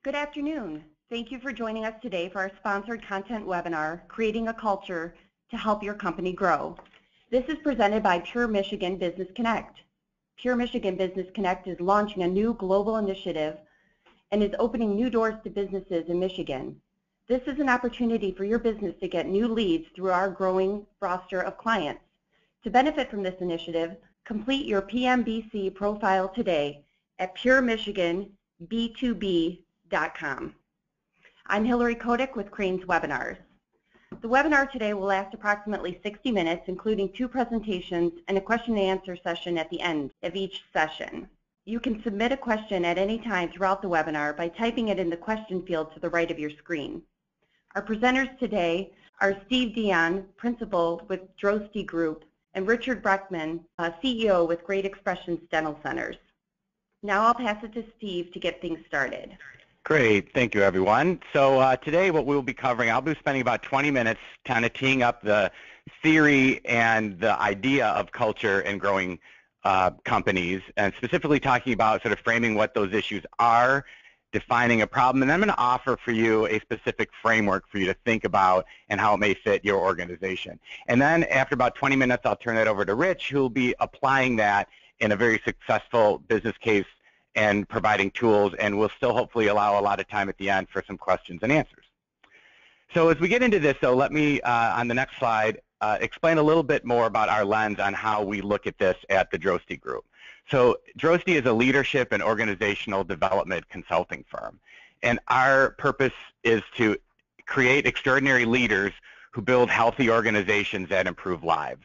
Good afternoon. Thank you for joining us today for our sponsored content webinar, Creating a Culture to Help Your Company Grow. This is presented by Pure Michigan Business Connect. Pure Michigan Business Connect is launching a new global initiative and is opening new doors to businesses in Michigan. This is an opportunity for your business to get new leads through our growing roster of clients. To benefit from this initiative, complete your PMBC profile today at puremichiganb2b.com. I'm Hillary Kodak with Crain's Webinars. The webinar today will last approximately 60 minutes, including 2 presentations and a question and answer session at the end of each session. You can submit a question at any time throughout the webinar by typing it in the question field to the right of your screen. Our presenters today are Steve Dion, Principal with Droste Group, and Richard Breckman, CEO with Great Expressions Dental Centers. Now I'll pass it to Steve to get things started. Great, thank you everyone. So today what we'll be covering, I'll be spending about 20 minutes kind of teeing up the theory and the idea of culture and growing companies, and specifically talking about sort of framing what those issues are, defining a problem, and then I'm going to offer for you a specific framework for you to think about and how it may fit your organization. And then after about 20 minutes, I'll turn it over to Rich, who will be applying that in a very successful business case and providing tools, and we'll still hopefully allow a lot of time at the end for some questions and answers. So as we get into this, though, let me, on the next slide, explain a little bit more about our lens on how we look at this at the Droste Group. So Droste is a leadership and organizational development consulting firm, and our purpose is to create extraordinary leaders who build healthy organizations that improve lives.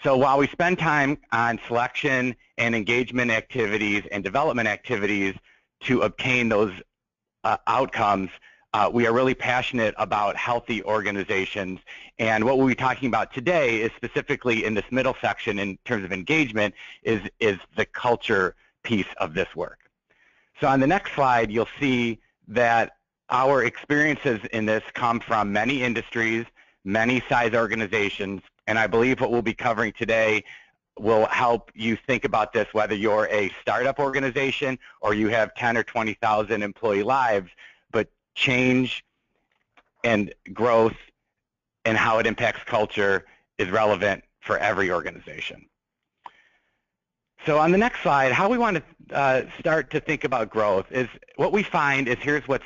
So while we spend time on selection and engagement activities and development activities to obtain those outcomes, we are really passionate about healthy organizations. And what we'll be talking about today is specifically in this middle section in terms of engagement is the culture piece of this work. So on the next slide, you'll see that our experiences in this come from many industries, many size organizations, and I believe what we'll be covering today will help you think about this, whether you're a startup organization or you have 10 or 20,000 employee lives, but change and growth and how it impacts culture is relevant for every organization. So on the next slide, how we want to start to think about growth is what we find is here's what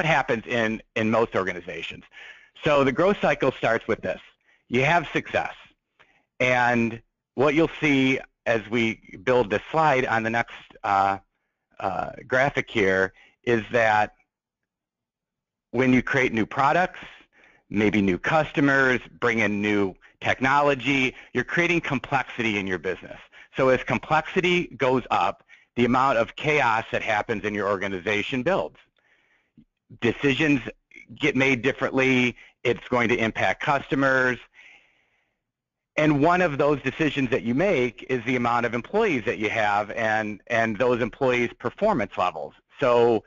happens in most organizations. So the growth cycle starts with this. You have success, and what you'll see as we build this slide on the next graphic here is that when you create new products, maybe new customers, bring in new technology, you're creating complexity in your business. So as complexity goes up, the amount of chaos that happens in your organization builds. Decisions get made differently, it's going to impact customers, and one of those decisions that you make is the amount of employees that you have and those employees' performance levels. So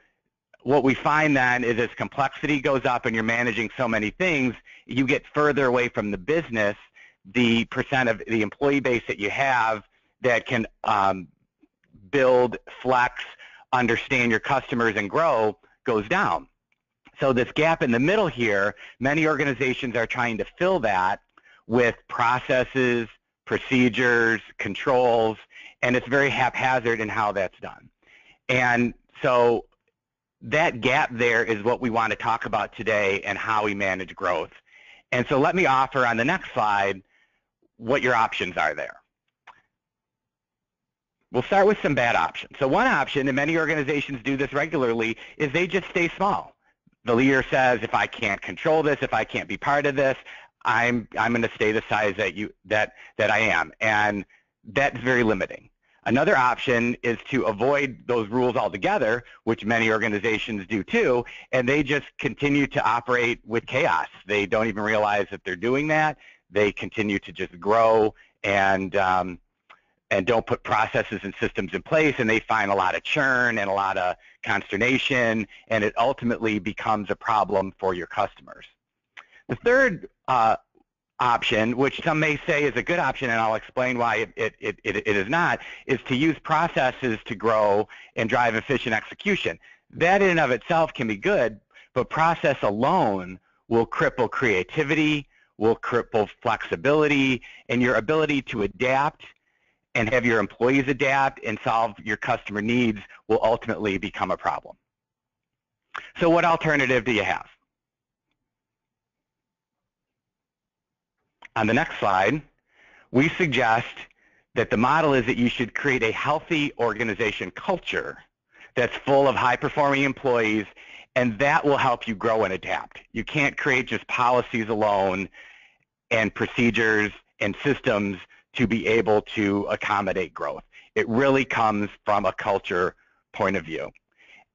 what we find then is as complexity goes up and you're managing so many things, you get further away from the business, the percent of the employee base that you have that can build, flex, understand your customers and grow goes down. So this gap in the middle here, many organizations are trying to fill that with processes, procedures, controls, and it's very haphazard in how that's done. And so that gap there is what we want to talk about today and how we manage growth. And so let me offer on the next slide what your options are there. We'll start with some bad options. So one option, and many organizations do this regularly, is they just stay small. The leader says, if I can't control this, if I can't be part of this, I'm going to stay the size that I am, and that's very limiting. Another option is to avoid those rules altogether, which many organizations do too, and they just continue to operate with chaos. They don't even realize that they're doing that. They continue to just grow and don't put processes and systems in place, and they find a lot of churn and a lot of consternation, and it ultimately becomes a problem for your customers. The third option, which some may say is a good option, and I'll explain why it is not, is to use processes to grow and drive efficient execution. that in and of itself can be good, but process alone will cripple creativity, will cripple flexibility, and your ability to adapt and have your employees adapt and solve your customer needs will ultimately become a problem. So what alternative do you have? On the next slide, we suggest that the model is that you should create a healthy organization culture that's full of high-performing employees, and that will help you grow and adapt. You can't create just policies alone and procedures and systems to be able to accommodate growth. It really comes from a culture point of view.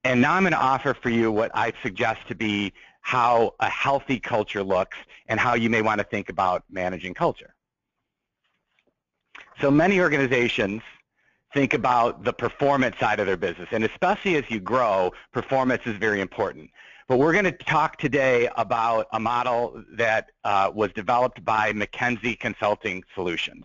And now I'm going to offer for you what I suggest to be how a healthy culture looks and how you may want to think about managing culture. So many organizations think about the performance side of their business, and especially as you grow, performance is very important. But we're going to talk today about a model that was developed by McKinsey Consulting Solutions.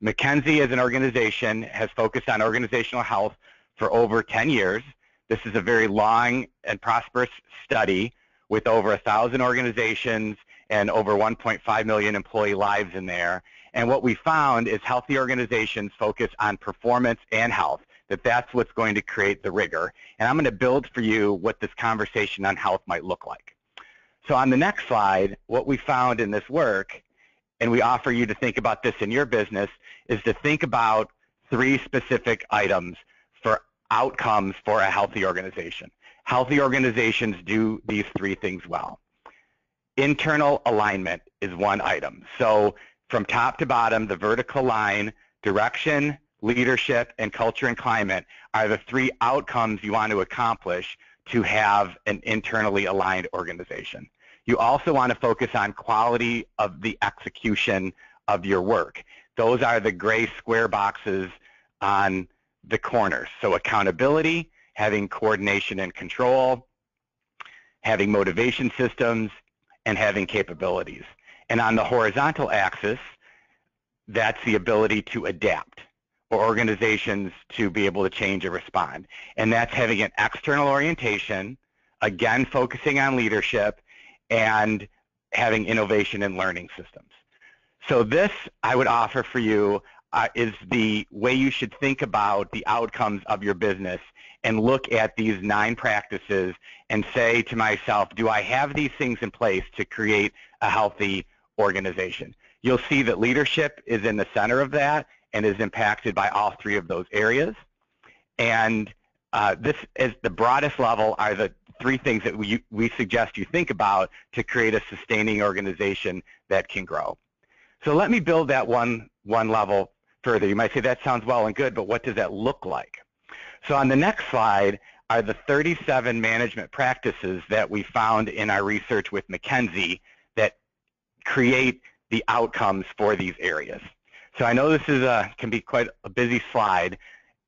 McKinsey as an organization has focused on organizational health for over 10 years. This is a very long and prosperous study with over 1,000 organizations and over 1.5 million employee lives in there. And what we found is healthy organizations focus on performance and health, that's what's going to create the rigor. And I'm going to build for you what this conversation on health might look like. So on the next slide, what we found in this work, and we offer you to think about this in your business, is to think about 3 specific items for outcomes for a healthy organization. Healthy organizations do these 3 things well. Internal alignment is one item. So from top to bottom, the vertical line, direction, leadership, and culture and climate are the 3 outcomes you want to accomplish to have an internally aligned organization. You also want to focus on quality of the execution of your work. Those are the gray square boxes on the corners. So accountability, having coordination and control, having motivation systems, and having capabilities. And on the horizontal axis, that's the ability to adapt, or organizations to be able to change or respond. And that's having an external orientation, again focusing on leadership, and having innovation and learning systems. So this, I would offer for you, is the way you should think about the outcomes of your business and look at these 9 practices and say to myself, do I have these things in place to create a healthy organization? You'll see that leadership is in the center of that and is impacted by all 3 of those areas. And this is the broadest level are the 3 things that we suggest you think about to create a sustaining organization that can grow. So let me build that one level further. You might say that sounds well and good, but what does that look like? So on the next slide are the 37 management practices that we found in our research with McKinsey that create the outcomes for these areas. So I know this is can be quite a busy slide,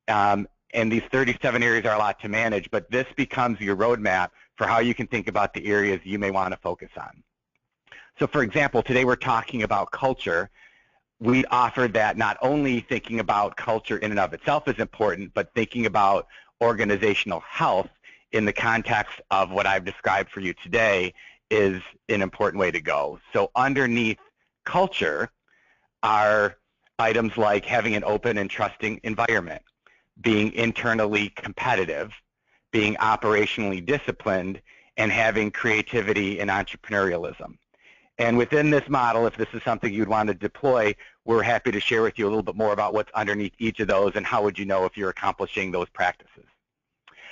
and these 37 areas are a lot to manage, but this becomes your roadmap for how you can think about the areas you may want to focus on. So for example, today we're talking about culture. We offered that not only thinking about culture in and of itself is important, but thinking about organizational health in the context of what I've described for you today is an important way to go. So underneath culture are items like having an open and trusting environment, being internally competitive, being operationally disciplined, and having creativity and entrepreneurialism. And within this model, if this is something you'd want to deploy, we're happy to share with you a little bit more about what's underneath each of those and how would you know if you're accomplishing those practices.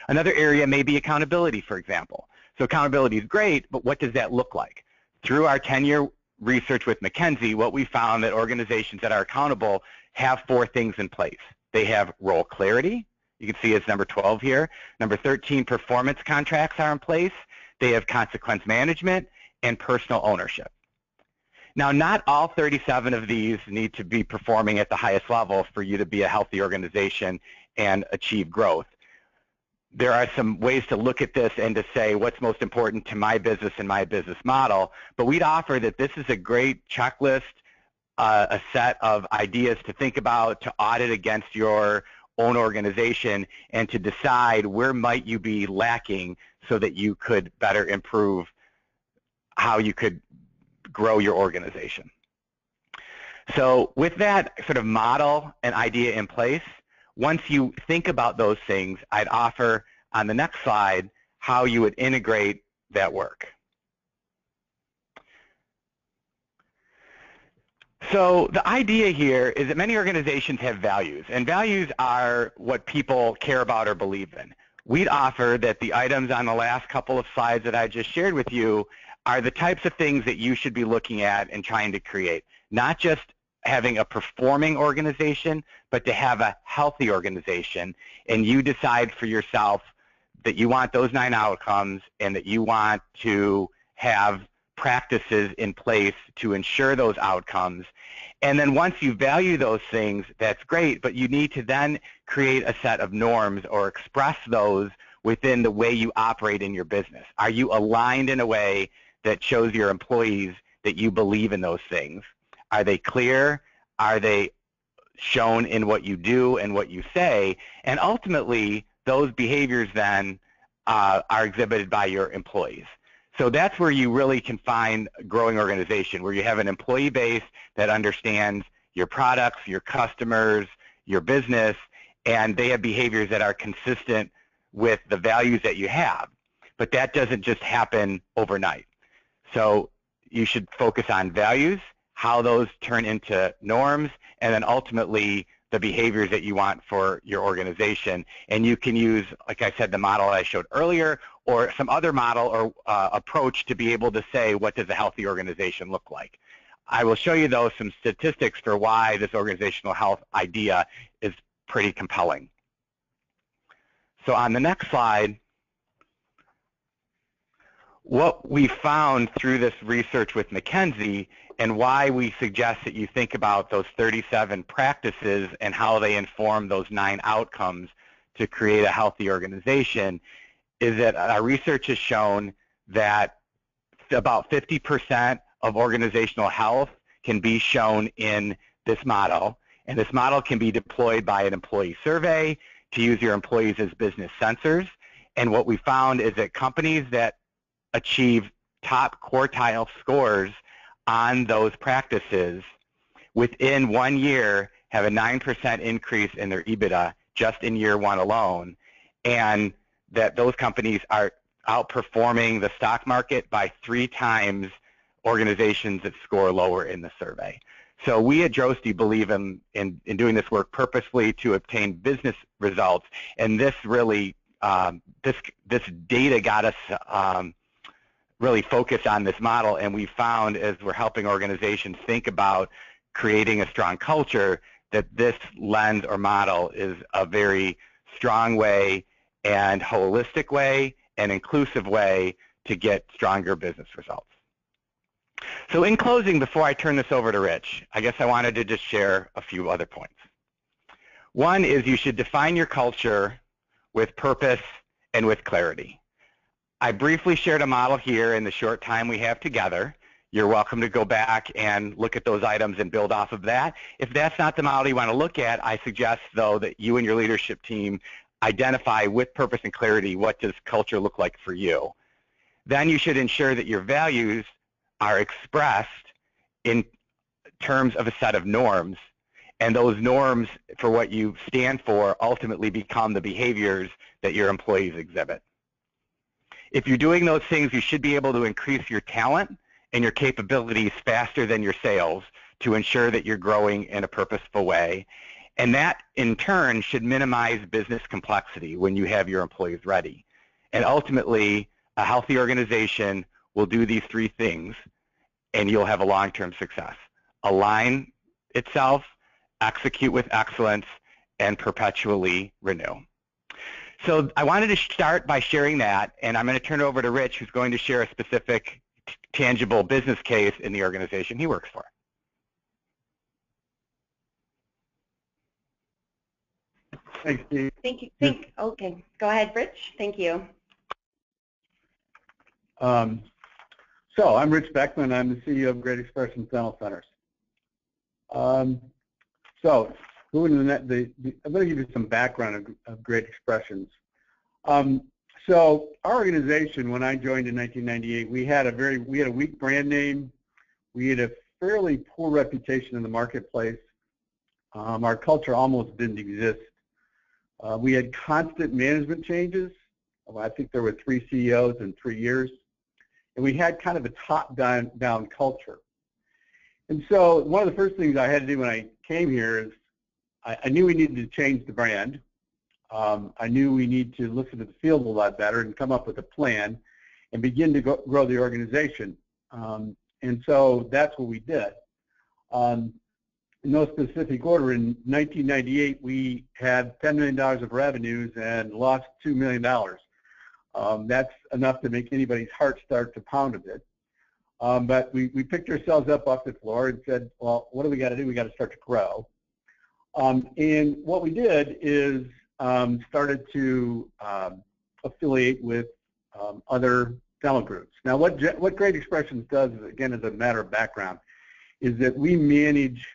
Another area may be accountability, for example. So accountability is great, but what does that look like? Through our 10-year research with McKinsey, what we found that organizations that are accountable have 4 things in place. They have role clarity. You can see it's number 12 here. Number 13, performance contracts are in place. They have consequence management and personal ownership. Now, not all 37 of these need to be performing at the highest level for you to be a healthy organization and achieve growth. There are some ways to look at this and to say what's most important to my business and my business model, but we'd offer that this is a great checklist, a set of ideas to think about, to audit against your own organization and to decide where might you be lacking so that you could better improve how you could grow your organization. So with that sort of model and idea in place, once you think about those things, I'd offer on the next slide how you would integrate that work. So the idea here is that many organizations have values, and values are what people care about or believe in. We'd offer that the items on the last couple of slides that I just shared with you are the types of things that you should be looking at and trying to create, not just having a performing organization, but to have a healthy organization, and you decide for yourself that you want those 9 outcomes and that you want to have practices in place to ensure those outcomes. And then once you value those things, that's great, but you need to then create a set of norms or express those within the way you operate in your business. Are you aligned in a way that shows your employees that you believe in those things? Are they clear? Are they shown in what you do and what you say? And ultimately, those behaviors then are exhibited by your employees. So that's where you really can find a growing organization, where you have an employee base that understands your products, your customers, your business, and they have behaviors that are consistent with the values that you have. But that doesn't just happen overnight. So you should focus on values, how those turn into norms, and then ultimately the behaviors that you want for your organization. And you can use, like I said, the model I showed earlier, or some other model or approach to be able to say, what does a healthy organization look like? I will show you, though, some statistics for why this organizational health idea is pretty compelling. So on the next slide, what we found through this research with McKinsey and why we suggest that you think about those 37 practices and how they inform those 9 outcomes to create a healthy organization is that our research has shown that about 50% of organizational health can be shown in this model, and this model can be deployed by an employee survey to use your employees as business sensors. And what we found is that companies that achieve top quartile scores on those practices within 1 year have a 9% increase in their EBITA just in year 1 alone, and that those companies are outperforming the stock market by 3 times organizations that score lower in the survey. So we at Droste believe in doing this work purposely to obtain business results, and this really, this data got us really focused on this model, and we found as we're helping organizations think about creating a strong culture that this lens or model is a very strong way and holistic way and inclusive way to get stronger business results. So in closing, before I turn this over to Rich, I guess I wanted to just share a few other points. One is you should define your culture with purpose and with clarity. I briefly shared a model here in the short time we have together. You're welcome to go back and look at those items and build off of that. If that's not the model you want to look at, I suggest, though, that you and your leadership team identify with purpose and clarity what does culture look like for you. Then you should ensure that your values are expressed in terms of a set of norms, and those norms for what you stand for ultimately become the behaviors that your employees exhibit. If you're doing those things, you should be able to increase your talent and your capabilities faster than your sales to ensure that you're growing in a purposeful way. And that, in turn, should minimize business complexity when you have your employees ready. And ultimately, a healthy organization will do these 3 things, and you'll have a long-term success. Align itself, execute with excellence, and perpetually renew. So I wanted to start by sharing that, and I'm going to turn it over to Rich, who's going to share a specific, tangible business case in the organization he works for. Thanks, Steve. Thank you. Okay, go ahead, Rich. Thank you. So I'm Rich Beckman. I'm the CEO of Great Expression Dental Centers. So moving to I'm going to give you some background of Great Expressions. So our organization, when I joined in 1998, we had a weak brand name. We had a fairly poor reputation in the marketplace. Our culture almost didn't exist. We had constant management changes. I think there were 3 CEOs in 3 years. And we had kind of a top-down culture. And so one of the first things I had to do when I came here is I knew we needed to change the brand. I knew we need to listen to the field a lot better and come up with a plan and begin to grow the organization. And so that's what we did. In no specific order, in 1998, we had $10 million of revenues and lost $2 million. That's enough to make anybody's heart start to pound a bit. But we picked ourselves up off the floor and said, well, what do we got to do? We got to start to grow. And what we did is started to affiliate with other dental groups. Now, what Great Expressions does, again, as a matter of background, is that we manage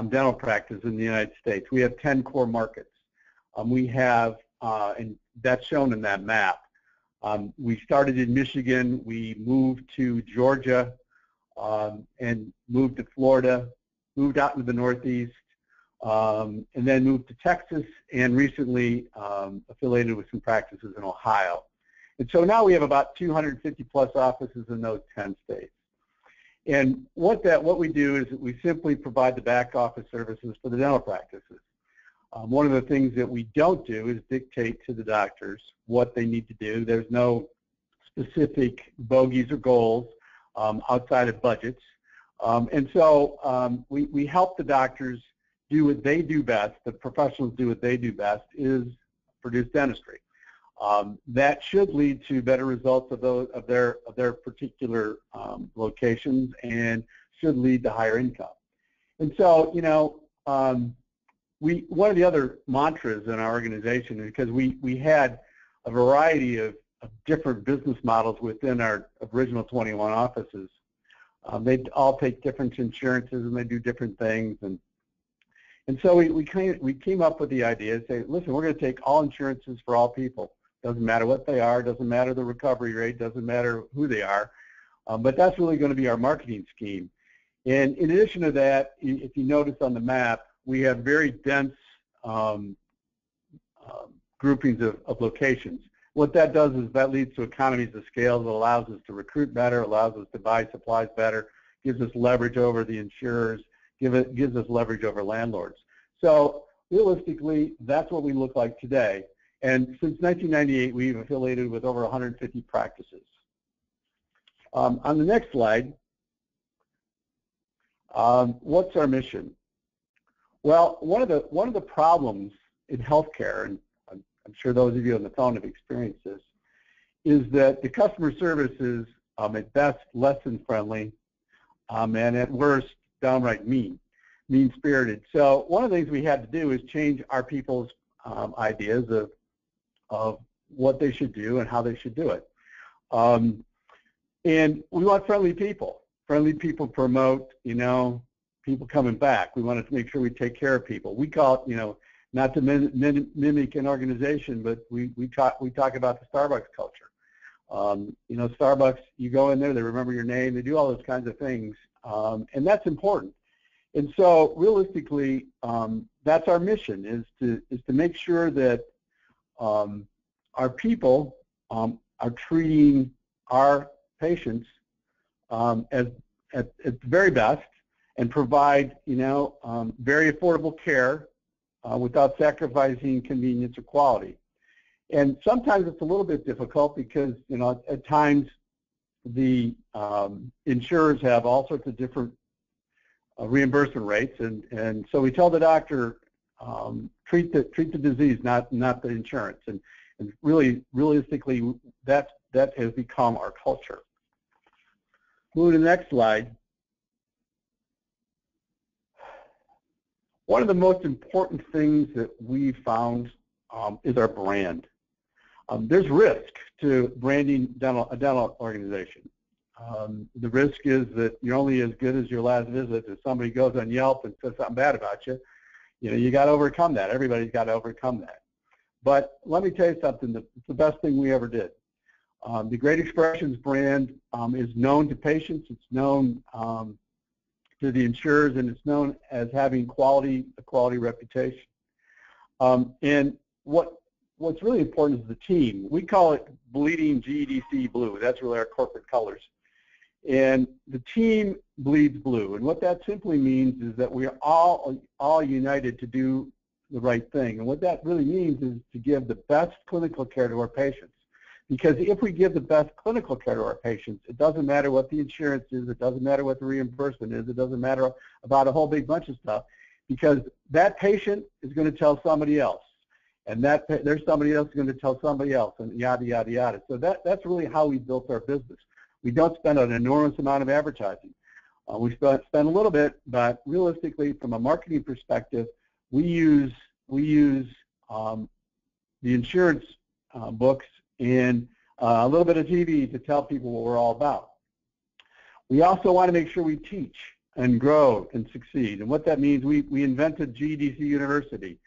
dental practice in the United States. We have 10 core markets. We have, and that's shown in that map. We started in Michigan. We moved to Georgia and moved to Florida, moved out into the Northeast, and then moved to Texas, and recently affiliated with some practices in Ohio. And so now we have about 250 plus offices in those 10 states. And what we do is we simply provide the back office services for the dental practices. One of the things that we don't do is dictate to the doctors what they need to do. There's no specific bogeys or goals outside of budgets. And so we help the doctors do what they do best, the professionals do what they do best, is produce dentistry. That should lead to better results of their particular locations and should lead to higher income. And so, you know, one of the other mantras in our organization, because we had a variety of different business models within our original 21 offices. They all take different insurances and they do different things, and so we came up with the idea to say, listen, we're going to take all insurances for all people. Doesn't matter what they are, doesn't matter the recovery rate, doesn't matter who they are, but that's really going to be our marketing scheme. And in addition to that, if you notice on the map, we have very dense groupings of locations. What that does is that leads to economies of scale that allows us to recruit better, allows us to buy supplies better, gives us leverage over the insurers, gives us leverage over landlords. So realistically, that's what we look like today. And since 1998, we've affiliated with over 150 practices. On the next slide, what's our mission? Well, one of the problems in healthcare, and I'm sure those of you on the phone have experienced this, is that the customer service is at best less than friendly, and at worst downright mean-spirited. So one of the things we had to do is change our people's ideas of what they should do and how they should do it. And we want friendly people. Friendly people promote, you know, people coming back. We want to make sure we take care of people. We call it, you know, not to mimic an organization, but we talk about the Starbucks culture. You know, Starbucks, you go in there, they remember your name, they do all those kinds of things, and that's important. And so, realistically, that's our mission: is to make sure that our people are treating our patients at the very best, and provide, you know, very affordable care without sacrificing convenience or quality. And sometimes it's a little bit difficult because, you know, at times the insurers have all sorts of different reimbursement rates, and so we tell the doctor, treat the disease, not the insurance. And really, realistically, that has become our culture. Moving to the next slide. One of the most important things that we found is our brand. There's risk to branding a dental organization. The risk is that you're only as good as your last visit. If somebody goes on Yelp and says something bad about you, you got to overcome that. Everybody's got to overcome that. But let me tell you something, it's the best thing we ever did. The Great Expressions brand is known to patients, it's known to the insurers, and it's known as having a quality reputation. And what's really important is the team. We call it bleeding GEDC blue. That's really our corporate colors. And the team bleeds blue. And what that simply means is that we are all united to do the right thing. And what that really means is to give the best clinical care to our patients. Because if we give the best clinical care to our patients, it doesn't matter what the insurance is, it doesn't matter what the reimbursement is, it doesn't matter about a whole big bunch of stuff, because that patient is going to tell somebody else, and there's somebody else going to tell somebody else, and yada, yada, yada. So that's really how we built our business. We don't spend an enormous amount of advertising. We spend a little bit, but realistically, from a marketing perspective, we use the insurance books and a little bit of TV to tell people what we're all about. We also want to make sure we teach and grow and succeed. And what that means, we invented GEDC University,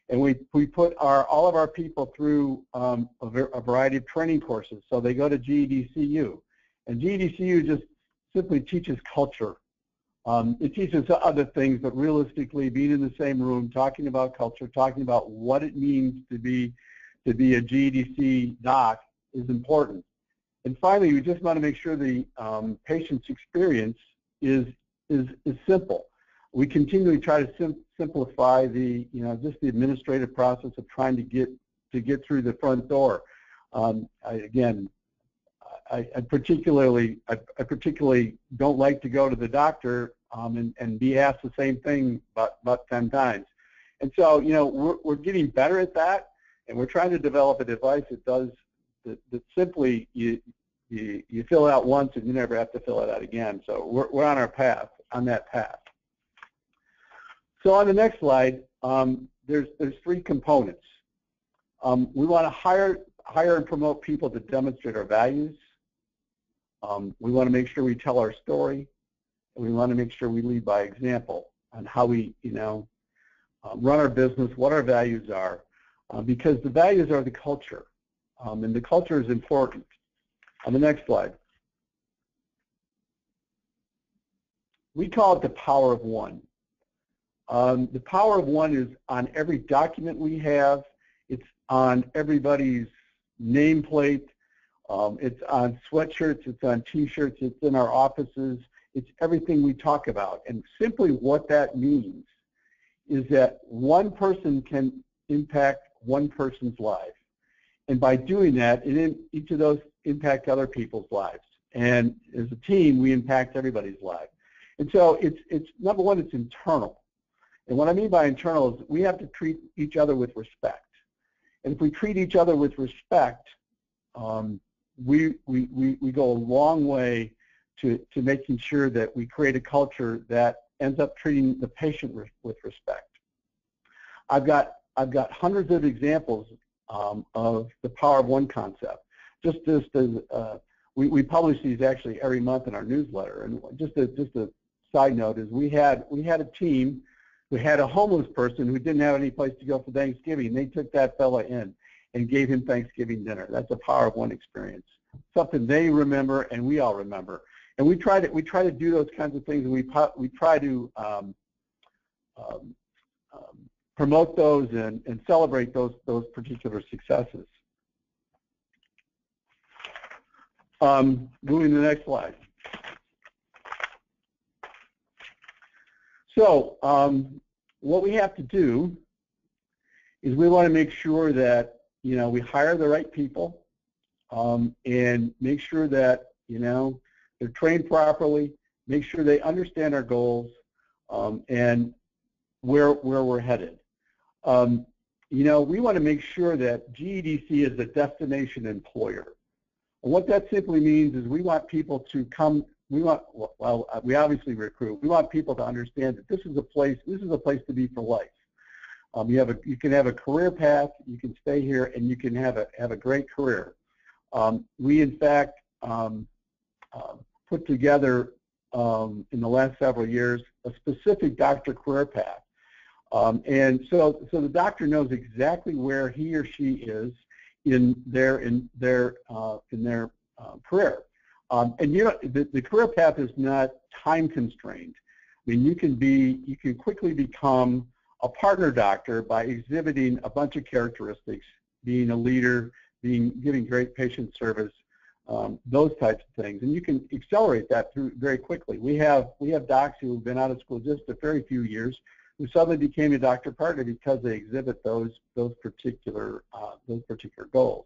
and we put all of our people through a variety of training courses. So they go to GEDCU, and GEDCU just simply teaches culture. It teaches other things, but realistically, being in the same room, talking about culture, talking about what it means to be a GEDC doc is important. And finally, we just want to make sure the patient's experience is simple. We continually try to simplify just the administrative process of trying to get through the front door. I particularly don't like to go to the doctor and be asked the same thing about 10 times. And so, we're getting better at that, and we're trying to develop a device that simply you fill it out once and you never have to fill it out again. So we're on that path. So on the next slide, there's three components. We want to hire and promote people to demonstrate our values. We want to make sure we tell our story, and we want to make sure we lead by example on how we, run our business, what our values are, because the values are the culture, and the culture is important. On the next slide, we call it the power of one. The power of one is on every document we have. It's on everybody's nameplate. It's on sweatshirts, it's on t-shirts, it's in our offices, it's everything we talk about. And simply what that means is that one person can impact one person's life. And by doing that, each of those impact other people's lives. And as a team, we impact everybody's life. And so it's number one, it's internal. And what I mean by internal is we have to treat each other with respect. And if we treat each other with respect, we go a long way to making sure that we create a culture that ends up treating the patient with respect. I've got hundreds of examples of the power of one concept. Just as we publish these actually every month in our newsletter. And just a side note is we had a team who had a homeless person who didn't have any place to go for Thanksgiving. They took that fella in and gave him Thanksgiving dinner. That's the power of one experience. Something they remember and we all remember. And we try to do those kinds of things, and we try to promote those and celebrate those particular successes. Moving to the next slide. So what we have to do is we want to make sure that we hire the right people and make sure that they're trained properly, make sure they understand our goals and where we're headed. We want to make sure that GEDC is a destination employer. And what that simply means is we want people to come. We obviously recruit. We want people to understand that this is a place to be for life. You can have a career path, you can stay here, and you can have a great career. We in fact put together in the last several years a specific doctor career path. And so the doctor knows exactly where he or she is in their career. And you know, the career path is not time constrained. I mean, you can quickly become a partner doctor by exhibiting a bunch of characteristics, being a leader, giving great patient service, those types of things, and you can accelerate that through very quickly. We have docs who have been out of school just a very few years who suddenly became a doctor partner because they exhibit those particular goals.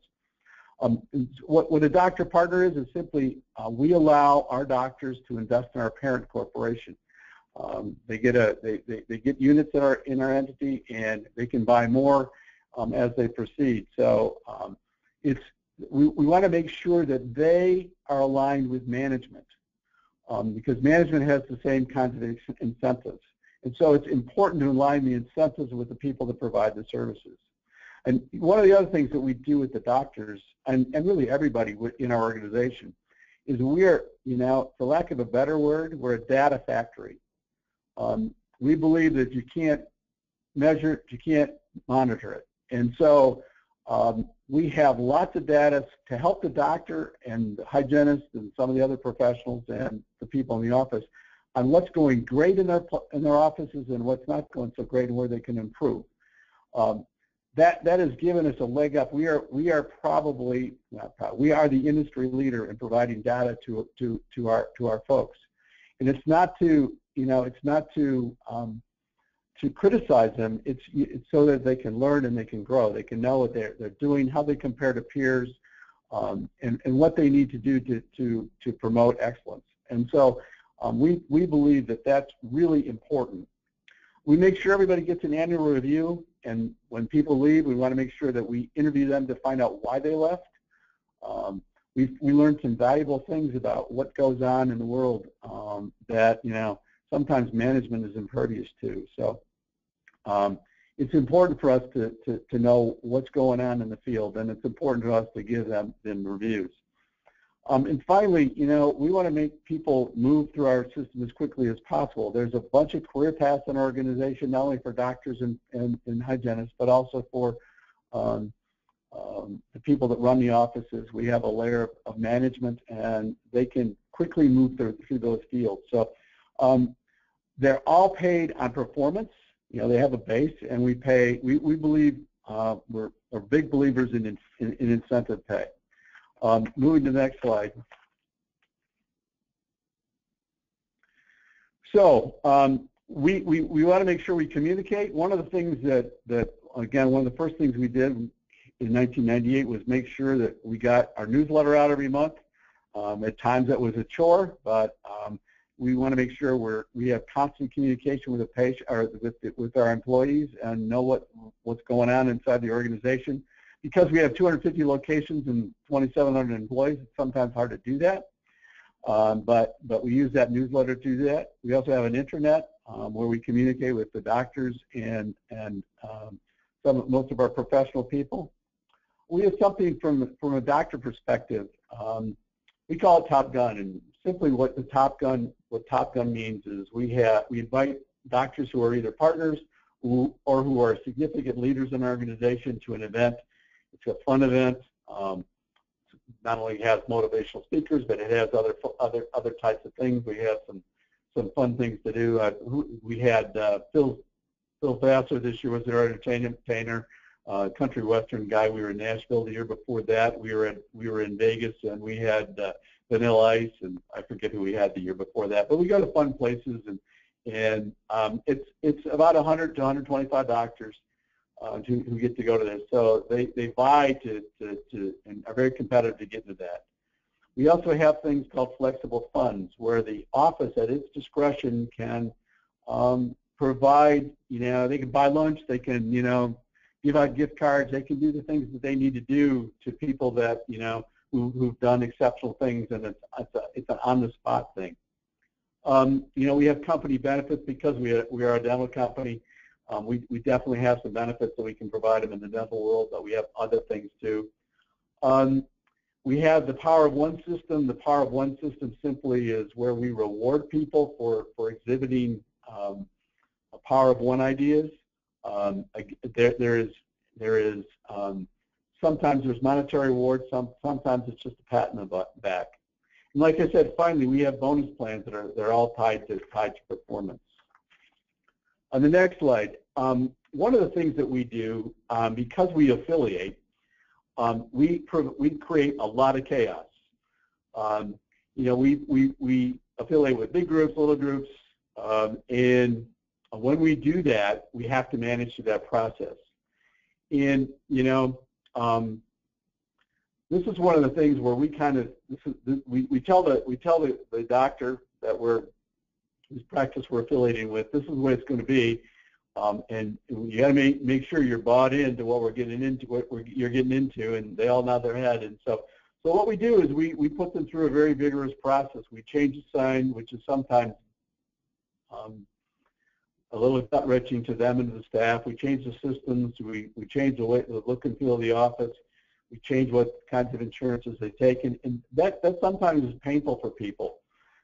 What a doctor partner is simply we allow our doctors to invest in our parent corporation. They get units that are in our entity, and they can buy more as they proceed. So we want to make sure that they are aligned with management because management has the same kinds of incentives. And so it's important to align the incentives with the people that provide the services. And one of the other things that we do with the doctors, and really everybody in our organization, is we're, you know, for lack of a better word, we're a data factory. We believe that you can't measure it, you can't monitor it. And so we have lots of data to help the doctor and the hygienist and some of the other professionals and the people in the office on what's going great in their offices and what's not going so great and where they can improve. That has given us a leg up. We are the industry leader in providing data to our folks, and it's not to criticize them. It's so that they can learn and they can grow. They can know what they're doing, how they compare to peers, and what they need to do to promote excellence. And so we believe that that's really important. We make sure everybody gets an annual review, and when people leave, we want to make sure that we interview them to find out why they left. We learned some valuable things about what goes on in the world that, you know, sometimes management is impervious to. So it's important for us to know what's going on in the field, and it's important to us to give them reviews. And finally, you know, we want to make people move through our system as quickly as possible. There's a bunch of career paths in our organization, not only for doctors and hygienists, but also for the people that run the offices. We have a layer of management, and they can quickly move through those fields. So they're all paid on performance. You know, they have a base, and we pay. We believe we're big believers in incentive pay. Moving to the next slide. So we want to make sure we communicate. One of the things that again, one of the first things we did in 1998 was make sure that we got our newsletter out every month. At times that was a chore, but we want to make sure we have constant communication with the patient or with our employees and know what's going on inside the organization. Because we have 250 locations and 2,700 employees, it's sometimes hard to do that. But we use that newsletter to do that. We also have an intranet where we communicate with the doctors and most of our professional people. We have something from a doctor perspective. We call it Top Gun, and simply what Top Gun means is we invite doctors who are either partners or who are significant leaders in our organization to an event. It's a fun event. Not only has motivational speakers, but it has other types of things. We have some fun things to do. We had Phil Vassar this year was our entertainer. Country Western guy. We were in Nashville the year before that. We were in Vegas, and we had Vanilla Ice, and I forget who we had the year before that. But we go to fun places, and it's about 100 to 125 doctors who get to go to this. So they buy and are very competitive to get into that. We also have things called flexible funds, where the office at its discretion can provide, you know, they can buy lunch, they can, you know, give out gift cards, they can do the things that they need to do to people that, you know, who've done exceptional things, and it's an on-the-spot thing. You know, we have company benefits because we are a dental company. We definitely have some benefits that we can provide them in the dental world, but we have other things too. We have the Power of One system. The Power of One system simply is where we reward people for exhibiting Power of One ideas. there is sometimes there's monetary rewards, sometimes it's just a pat on the back. And like I said, finally, we have bonus plans that are all tied to performance. On the next slide, one of the things that we do, because we affiliate, we create a lot of chaos. We affiliate with big groups, little groups, and when we do that, we have to manage through that process. And this is one of the things where we kind of we tell the doctor that whose practice we're affiliating with, this is what it's going to be, and you got to make sure you're bought into what we're getting into, you're getting into, and they all nod their head. And so what we do is we put them through a very vigorous process. We change the sign, which is sometimes a little gut-wrenching to them and to the staff. We change the systems. We change the look and feel of the office. We change what kinds of insurances they take, and that sometimes is painful for people.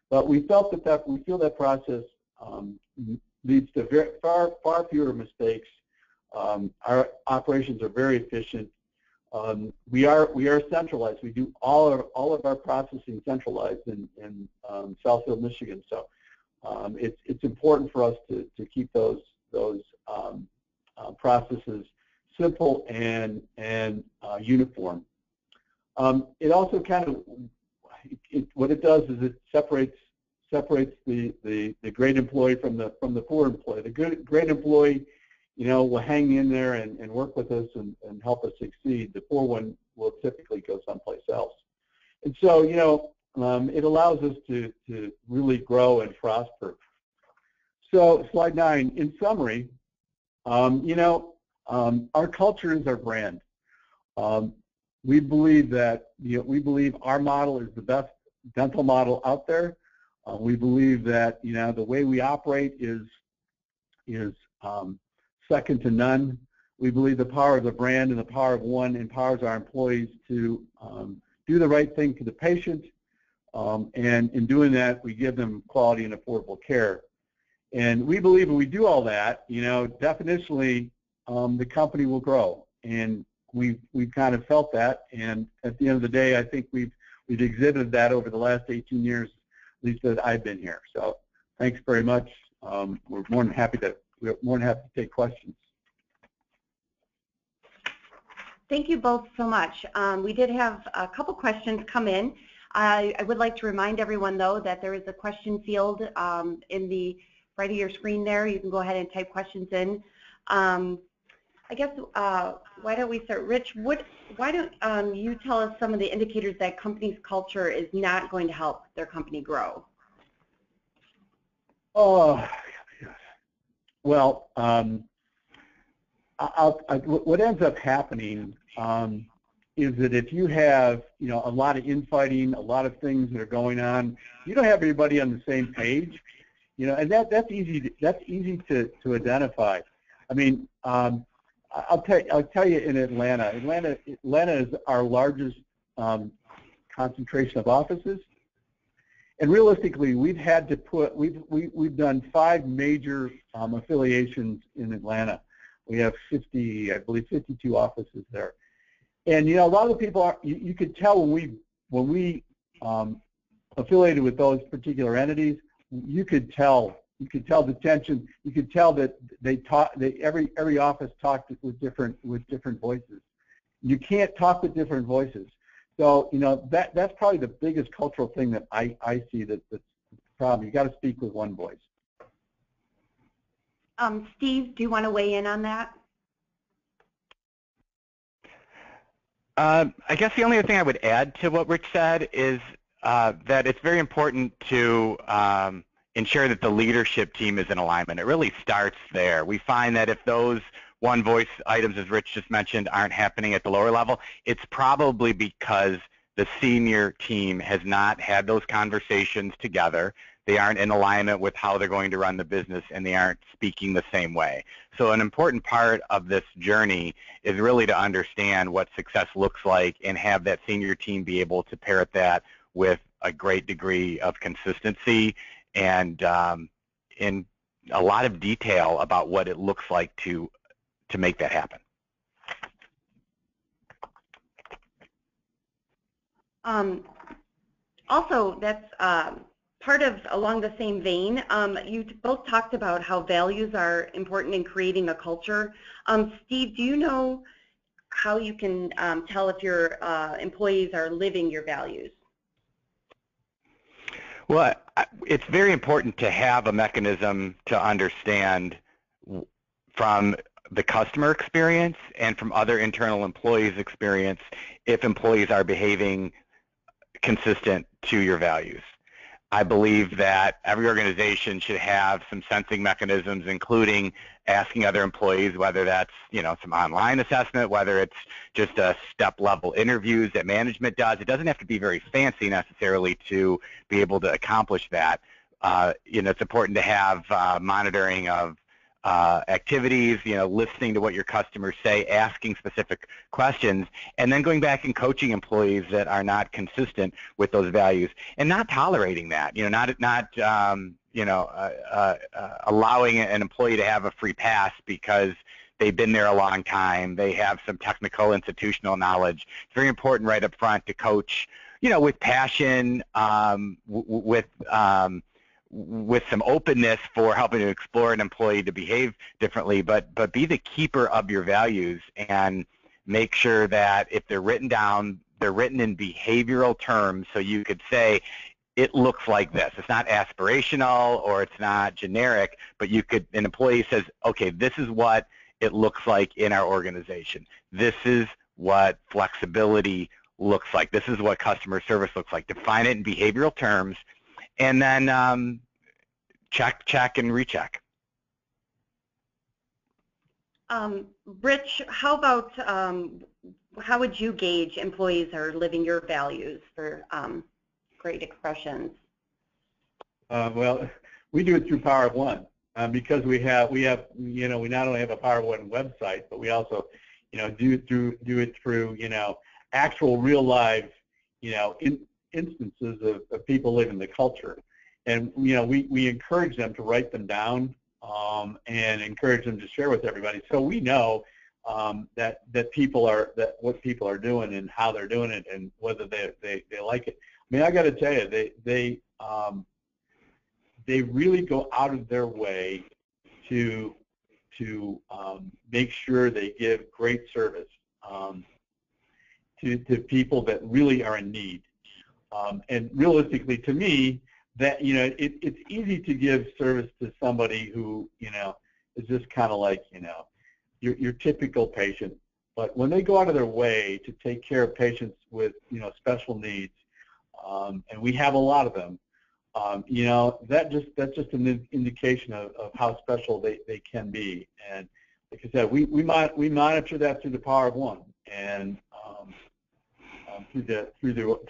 But we felt we feel that process leads to far fewer mistakes. Our operations are very efficient. We are centralized. We do all of our processing centralized in Southfield, Michigan. So it's important for us to keep those processes simple and uniform. It also kind of what it does is it separates the great employee from the poor employee. The great employee, will hang in there and work with us and help us succeed. The poor one will typically go someplace else. And so, it allows us to really grow and prosper. So, slide 9. In summary, our culture is our brand. We believe that our model is the best dental model out there. We believe that the way we operate is second to none. We believe the power of the brand and the power of one empowers our employees to do the right thing for the patient, and in doing that, we give them quality and affordable care. And we believe if we do all that, definitionally, the company will grow. And we've kind of felt that. And at the end of the day, I think we've exhibited that over the last 18 years, at least that I've been here. So thanks very much. We're more than happy to take questions. Thank you both so much. We did have a couple questions come in. I would like to remind everyone, though, that there is a question field in the right of your screen there. You can go ahead and type questions in. I guess, why don't we start? Rich, why don't you tell us some of the indicators that company's culture is not going to help their company grow? Oh, well, what ends up happening is that if you have, a lot of infighting, a lot of things that are going on, you don't have everybody on the same page, and that's easy to identify. I mean, I'll tell you in Atlanta is our largest concentration of offices, and realistically, we've done 5 major affiliations in Atlanta. We have I believe 52 offices there, and a lot of the people you could tell when we affiliated with those particular entities, you could tell the tension. You could tell that every office talked with different voices. You can't talk with different voices. So that's probably the biggest cultural thing that I see that's the problem. You got to speak with one voice. Steve, do you want to weigh in on that? I guess the only other thing I would add to what Rich said is that it's very important to ensure that the leadership team is in alignment. It really starts there. We find that if those one voice items, as Rich just mentioned, aren't happening at the lower level, it's probably because the senior team has not had those conversations together. They aren't in alignment with how they're going to run the business, and they aren't speaking the same way. So an important part of this journey is really to understand what success looks like and have that senior team be able to parrot that with a great degree of consistency and in a lot of detail about what it looks like to to make that happen. Also, that's part of along the same vein. You both talked about how values are important in creating a culture. Steve, do you know how you can tell if your employees are living your values? Well, it's very important to have a mechanism to understand from the customer experience and from other internal employees' experience if employees are behaving consistent to your values. I believe that every organization should have some sensing mechanisms, including asking other employees, whether that's, you know, some online assessment, whether it's just a step-level interviews that management does. It doesn't have to be very fancy necessarily to be able to accomplish that. You know, it's important to have monitoring of activities, you know, listening to what your customers say, asking specific questions, and then going back and coaching employees that are not consistent with those values, and not tolerating that. You know, allowing an employee to have a free pass because they've been there a long time, they have some technical institutional knowledge. It's very important right up front to coach, you know, with passion, with some openness for helping to explore an employee to behave differently, but be the keeper of your values and make sure that if they're written down, they're written in behavioral terms, so you could say, it looks like this. It's not aspirational or it's not generic, but you could, an employee says, okay, this is what it looks like in our organization. This is what flexibility looks like. This is what customer service looks like. Define it in behavioral terms, and then check, and recheck. Rich, how about, how would you gauge employees are living your values for great expressions? Well, we do it through Power of One because we have, you know, we not only have a Power of One website, but we also, you know, do it through, you know, actual real live, you know, instances of people living the culture. And, you know, we encourage them to write them down and encourage them to share with everybody. So we know that people are, that what people are doing and how they're doing it and whether they like it. I mean, I got to tell you, they really go out of their way to make sure they give great service to people that really are in need. And realistically, to me, that, you know, it's easy to give service to somebody who, you know, is just kind of like, you know, your typical patient. But when they go out of their way to take care of patients with, you know, special needs, and we have a lot of them, you know, that's just an indication of how special they can be. And like I said, we monitor that through the Power of One, and through the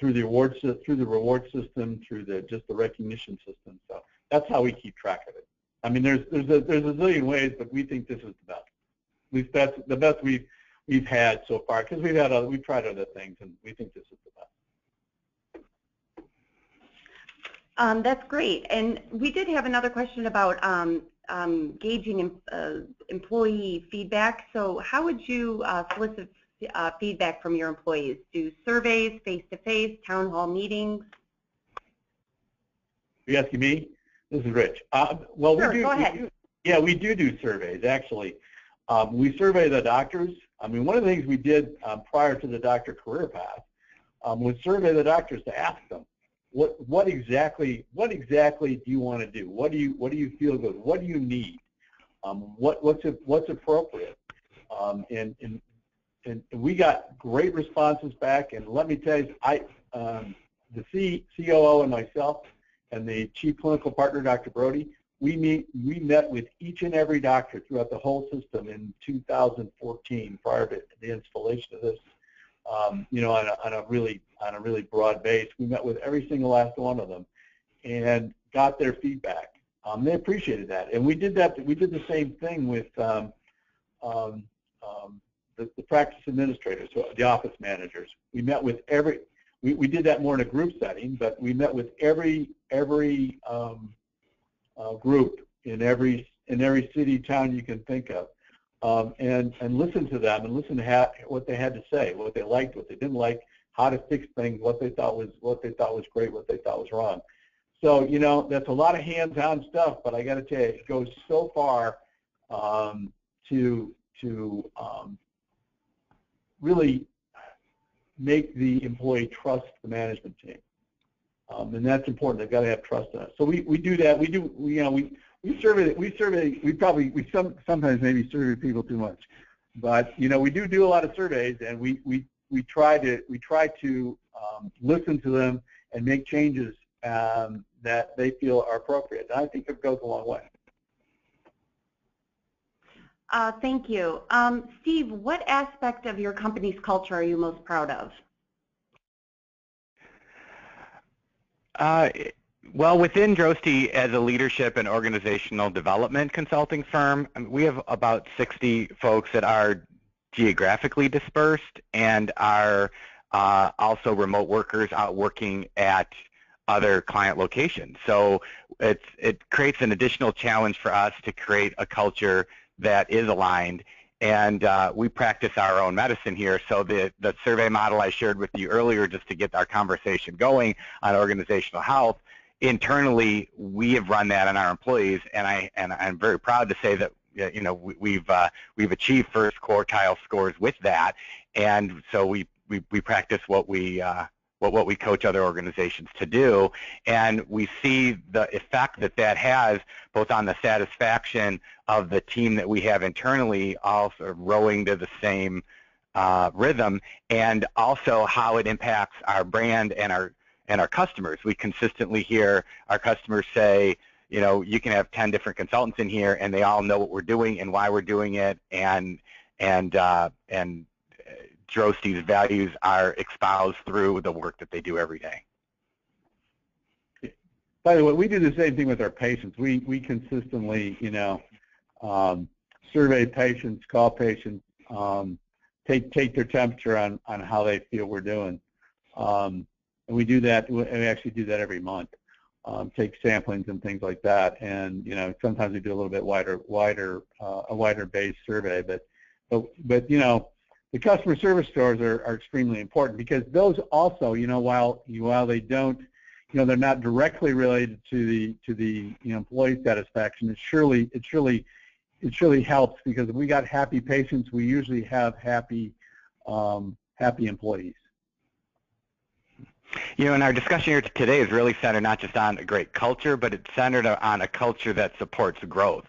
reward system, through just the recognition system. So that's how we keep track of it. I mean, there's a zillion ways, but we think this is the best. At least that's the best we've had so far, because we've tried other things, and we think this is the best. That's great. And we did have another question about gauging employee feedback. So how would you solicit feedback from your employees? Do surveys, face-to-face, town hall meetings? Are you asking me? This is Rich. Well, sure, go ahead. We do surveys, actually. We survey the doctors. I mean, one of the things we did prior to the doctor career path was survey the doctors to ask them, what exactly do you want to do? What do you feel good? What do you need? What's appropriate? And we got great responses back. And let me tell you, the COO and myself and the Chief Clinical Partner, Dr. Brody, we met with each and every doctor throughout the whole system in 2014 prior to the installation of this. You know, on a really broad base. We met with every single last one of them and got their feedback. They appreciated that, and we did that. We did the same thing with the practice administrators, so the office managers. We met with we did that more in a group setting, but we met with every group in every city, town you can think of. and listen to them and listen to what they had to say, what they liked, what they didn't like, how to fix things, what they thought was great, what they thought was wrong. So, you know, that's a lot of hands-on stuff, but I got to tell you, it goes so far to really make the employee trust the management team, and that's important. They've got to have trust in us. So we do that. We sometimes maybe survey people too much, but you know, we do a lot of surveys, and we try to listen to them and make changes that they feel are appropriate. And I think it goes a long way. Thank you. Steve, what aspect of your company's culture are you most proud of? Well, within Droste, as a leadership and organizational development consulting firm, we have about 60 folks that are geographically dispersed and are also remote workers out working at other client locations. So it creates an additional challenge for us to create a culture that is aligned, and we practice our own medicine here. So the survey model I shared with you earlier, just to get our conversation going on organizational health, internally we have run that on our employees, and I'm very proud to say that you know we've achieved first quartile scores with that, and so we practice what we coach other organizations to do, and we see the effect that has both on the satisfaction of the team that we have internally, also rowing to the same rhythm, and also how it impacts our brand and our customers. We consistently hear our customers say, you know, you can have 10 different consultants in here, and they all know what we're doing and why we're doing it, and Droste's values are espoused through the work that they do every day. By the way, we do the same thing with our patients. We consistently, you know, survey patients, call patients, take their temperature on how they feel we're doing, and we do that. We actually do that every month. Take samplings and things like that, and you know, sometimes we do a little bit wider based survey, but you know, the customer service scores are extremely important, because those also, you know, while they don't, you know, they're not directly related to the you know, employee satisfaction, it surely helps, because if we got happy patients, we usually have happy employees. You know, and our discussion here today is really centered not just on a great culture, but it's centered on a culture that supports growth.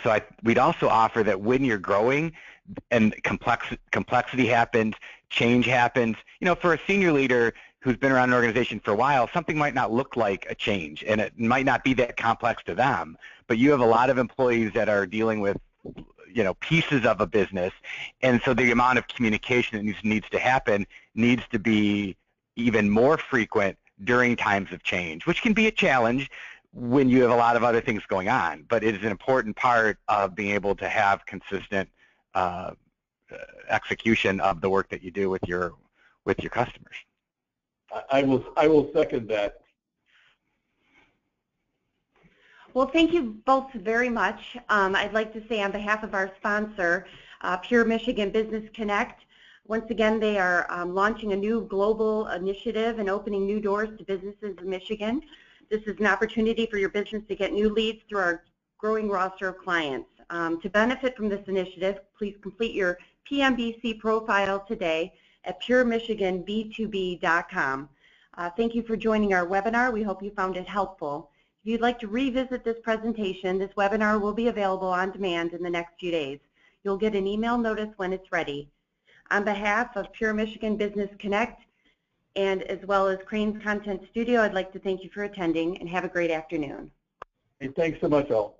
So we'd also offer that when you're growing and complexity happens, change happens, you know, for a senior leader who's been around an organization for a while, something might not look like a change, and it might not be that complex to them, but you have a lot of employees that are dealing with, you know, pieces of a business, and so the amount of communication that needs to happen needs to be even more frequent during times of change, which can be a challenge when you have a lot of other things going on, but it is an important part of being able to have consistent execution of the work that you do with your customers. I will second that. Well, thank you both very much. I'd like to say on behalf of our sponsor, Pure Michigan Business Connect, once again, they are launching a new global initiative and opening new doors to businesses in Michigan. This is an opportunity for your business to get new leads through our growing roster of clients. To benefit from this initiative, please complete your PMBC profile today at puremichiganb2b.com. Thank you for joining our webinar. We hope you found it helpful. If you'd like to revisit this presentation, this webinar will be available on demand in the next few days. You'll get an email notice when it's ready. On behalf of Pure Michigan Business Connect and as well as Crain's Content Studio, I'd like to thank you for attending and have a great afternoon. Hey, thanks so much, all.